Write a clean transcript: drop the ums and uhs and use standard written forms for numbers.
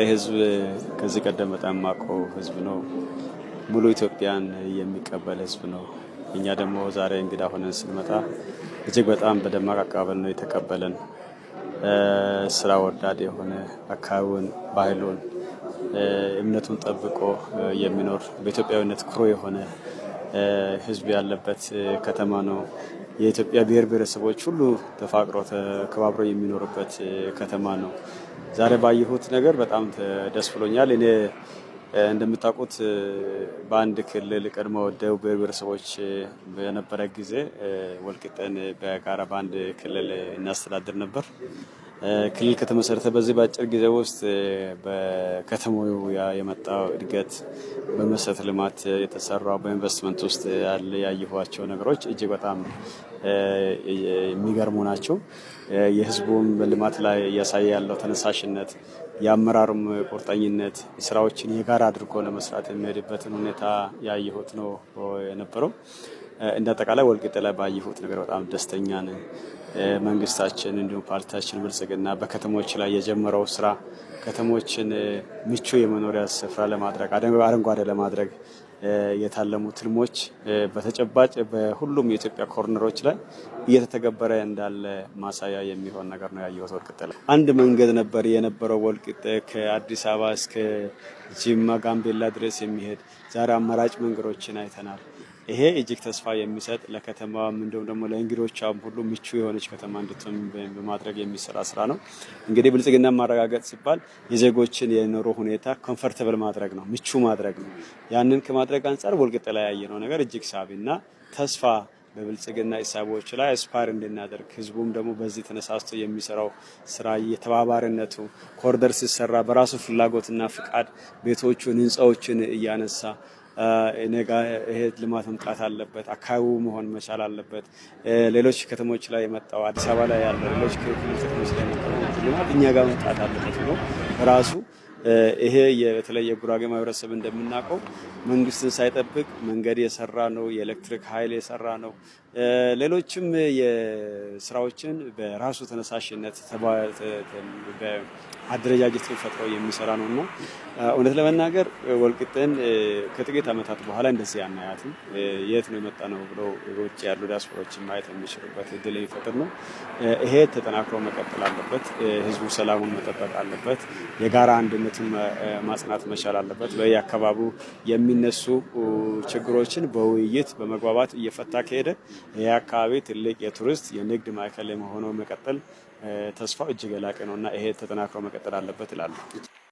ህዝብ ከዚህ ቀደም በጣም ማቀው ህዝብ ነው። ሙሉ ኢትዮጵያን የሚቀበል ህዝብ ነው። እኛ ደግሞ ዛሬ እንግዳ ሆነን ስንመጣ እጅግ በጣም በደማቅ አቀባበል ነው የተቀበለን። ስራ ወዳድ የሆነ አካባቢውን፣ ባህሉን፣ እምነቱን ጠብቆ የሚኖር በኢትዮጵያዊነት ኩሩ የሆነ ህዝብ ያለበት ከተማ ነው። የኢትዮጵያ ብሔር ብሔረሰቦች ሁሉ ተፋቅሮ ተከባብሮ የሚኖርበት ከተማ ነው። ዛሬ ባየሁት ነገር በጣም ደስ ብሎኛል። እኔ እንደምታውቁት በአንድ ክልል ቀድሞ ደቡብ ብሔር ብሔረሰቦች በነበረ ጊዜ ወልቂጤን በጋራ በአንድ ክልል እናስተዳድር ነበር። ክልል ከተመሰረተ በዚህ በአጭር ጊዜ ውስጥ በከተማው የመጣው እድገት፣ በመሰረተ ልማት የተሰራው፣ በኢንቨስትመንት ውስጥ ያየኋቸው ነገሮች እጅግ በጣም የሚገርሙ ናቸው። የህዝቡም በልማት ላይ እያሳየ ያለው ተነሳሽነት፣ የአመራሩም ቁርጠኝነት ስራዎችን የጋራ አድርጎ ለመስራት የሚሄድበትን ሁኔታ ያየሁት ነው የነበረው። እንደ አጠቃላይ ወልቂጤ ላይ ባየሁት ነገር በጣም ደስተኛ ነኝ። መንግስታችን እንዲሁም ፓርቲያችን ብልጽግና በከተሞች ላይ የጀመረው ስራ ከተሞችን ምቹ የመኖሪያ ስፍራ ለማድረግ አረንጓዴ ለማድረግ የታለሙ ትልሞች በተጨባጭ በሁሉም የኢትዮጵያ ኮርነሮች ላይ እየተተገበረ እንዳለ ማሳያ የሚሆን ነገር ነው ያየሁት። ወልቂጤ ላይ አንድ መንገድ ነበር የነበረው። ወልቂጤ ከአዲስ አበባ እስከ ጅማ ጋምቤላ ድረስ የሚሄድ ዛሬ አማራጭ መንገዶችን አይተናል። ይሄ እጅግ ተስፋ የሚሰጥ ለከተማዋም እንዲሁም ደግሞ ለእንግዶቿም ሁሉ ምቹ የሆነች ከተማ እንድትሆን በማድረግ የሚሰራ ስራ ነው። እንግዲህ ብልጽግና ማረጋገጥ ሲባል የዜጎችን የኑሮ ሁኔታ ኮምፎርታብል ማድረግ ነው፣ ምቹ ማድረግ ነው። ያንን ከማድረግ አንጻር ወልቂጤ ላይ ያየነው ነገር እጅግ ሳቢና ተስፋ በብልጽግና ሂሳቦች ላይ አስፓር እንድናደርግ ህዝቡም ደግሞ በዚህ ተነሳስቶ የሚሰራው ስራ የተባባሪነቱ ኮሪደር ሲሰራ በራሱ ፍላጎትና ፍቃድ ቤቶቹን ህንፃዎችን እያነሳ ይሄ ልማት መምጣት አለበት፣ አካባቢው መሆን መቻል አለበት። ሌሎች ከተሞች ላይ የመጣው አዲስ አበባ ላይ ያለው ሌሎች ከተሞች ላይ የመጣው ልማት እኛ ጋር መምጣት አለበት ብሎ ራሱ ይሄ በተለይ የጉራጌ ማህበረሰብ እንደምናውቀው መንግስትን ሳይጠብቅ መንገድ የሰራ ነው፣ የኤሌክትሪክ ኃይል የሰራ ነው። ሌሎችም የስራዎችን በራሱ ተነሳሽነት አደረጃጀት ፈጥሮ የሚሰራ ነውና እውነት ለመናገር ወልቂጤን ከጥቂት ዓመታት በኋላ እንደዚህ አናያትም። የት ነው የመጣ ነው ብለው ውጭ ያሉ ዲያስፖራዎችን ማየት የሚችሉበት እድል የሚፈጥር ነው። ይሄ ተጠናክሮ መቀጠል አለበት። ህዝቡ ሰላሙን መጠበቅ አለበት። የጋራ አንድነትን ማጽናት መቻል አለበት። በየአካባቢው የሚነሱ ችግሮችን በውይይት በመግባባት እየፈታ ከሄደ ይህ አካባቢ ትልቅ የቱሪስት የንግድ ማዕከል የመሆኑ መቀጠል ተስፋው እጅግ የላቀ ነውና ይሄ ተጠናክሮ መቀጠል አለበት እላለሁ።